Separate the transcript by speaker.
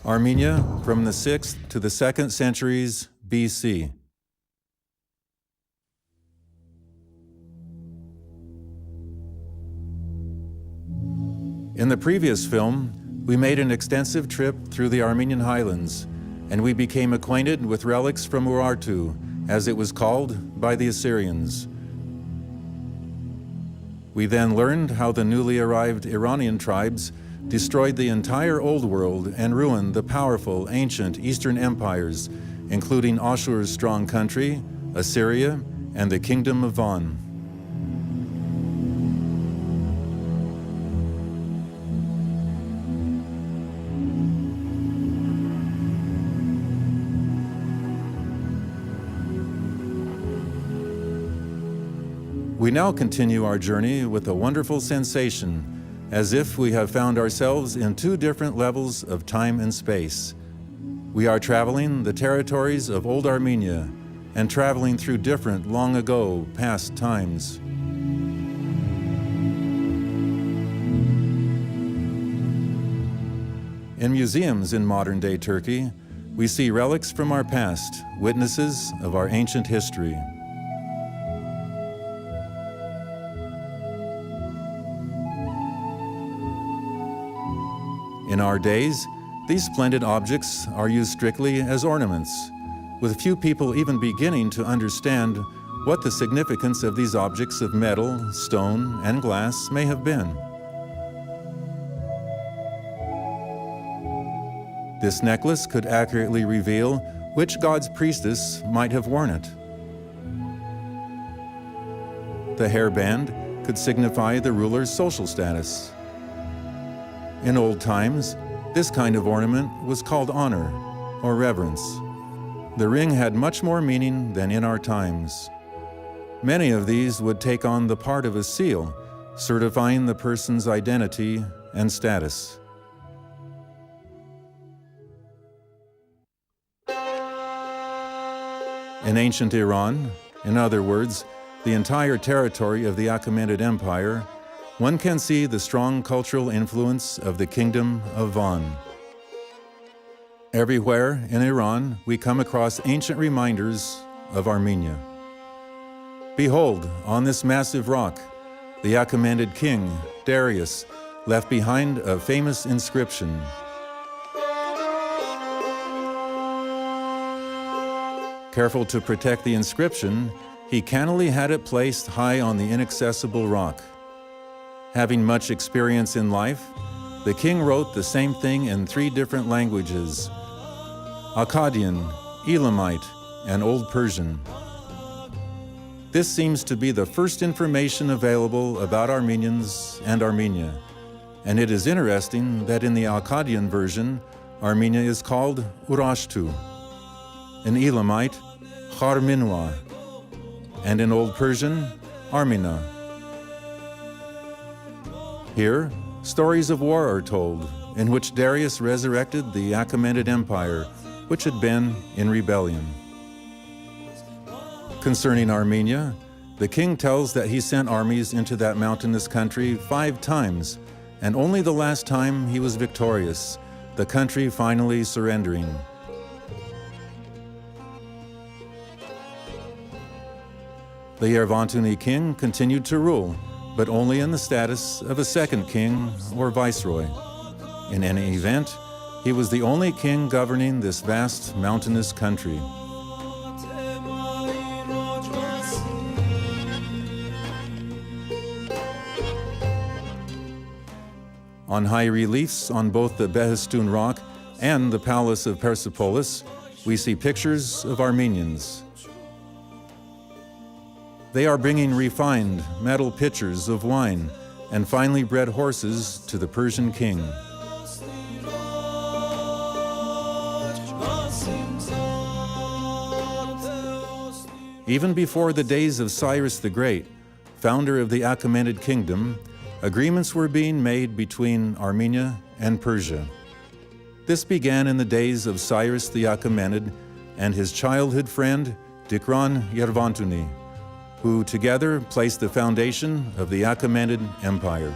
Speaker 1: Armenia from the 6th to the 2nd centuries BC. In the previous film, we made an extensive trip through the Armenian highlands, and we became acquainted with relics from Urartu, as it was called by the Assyrians. We then learned how the newly arrived Iranian tribes destroyed the entire Old World and ruined the powerful ancient Eastern empires, including Ashur's strong country, Assyria, and the Kingdom of Van. We now continue our journey with a wonderful sensation, as if we have found ourselves in two different levels of time and space. We are traveling the territories of Old Armenia and traveling through different long ago past times. In museums in modern-day Turkey, we see relics from our past, witnesses of our ancient history. In our days, these splendid objects are used strictly as ornaments, with few people even beginning to understand what the significance of these objects of metal, stone, and glass may have been. This necklace could accurately reveal which god's priestess might have worn it. The hairband could signify the ruler's social status. In old times, this kind of ornament was called honor or reverence. The ring had much more meaning than in our times. Many of these would take on the part of a seal, certifying the person's identity and status. In ancient Iran, in other words, the entire territory of the Achaemenid Empire, one can see the strong cultural influence of the Kingdom of Van. Everywhere in Iran, we come across ancient reminders of Armenia. Behold, on this massive rock, the Achaemenid king, Darius, left behind a famous inscription. Careful to protect the inscription, he cannily had it placed high on the inaccessible rock. Having much experience in life, the king wrote the same thing in 3 different languages: Akkadian, Elamite, and Old Persian. This seems to be the first information available about Armenians and Armenia, and it is interesting that in the Akkadian version, Armenia is called Urashtu, in Elamite, Kharminwa, and in Old Persian, Armina. Here, stories of war are told, in which Darius resurrected the Achaemenid Empire, which had been in rebellion. Concerning Armenia, the king tells that he sent armies into that mountainous country 5 times, and only the last time he was victorious, the country finally surrendering. The Yervantuni king continued to rule, but only in the status of a second king or viceroy. In any event, he was the only king governing this vast mountainous country. On high reliefs on both the Behistun Rock and the Palace of Persepolis, we see pictures of Armenians. They are bringing refined metal pitchers of wine and finely bred horses to the Persian king. Even before the days of Cyrus the Great, founder of the Achaemenid Kingdom, agreements were being made between Armenia and Persia. This began in the days of Cyrus the Achaemenid and his childhood friend, Dikran Yervantuni, who together placed the foundation of the Achaemenid Empire.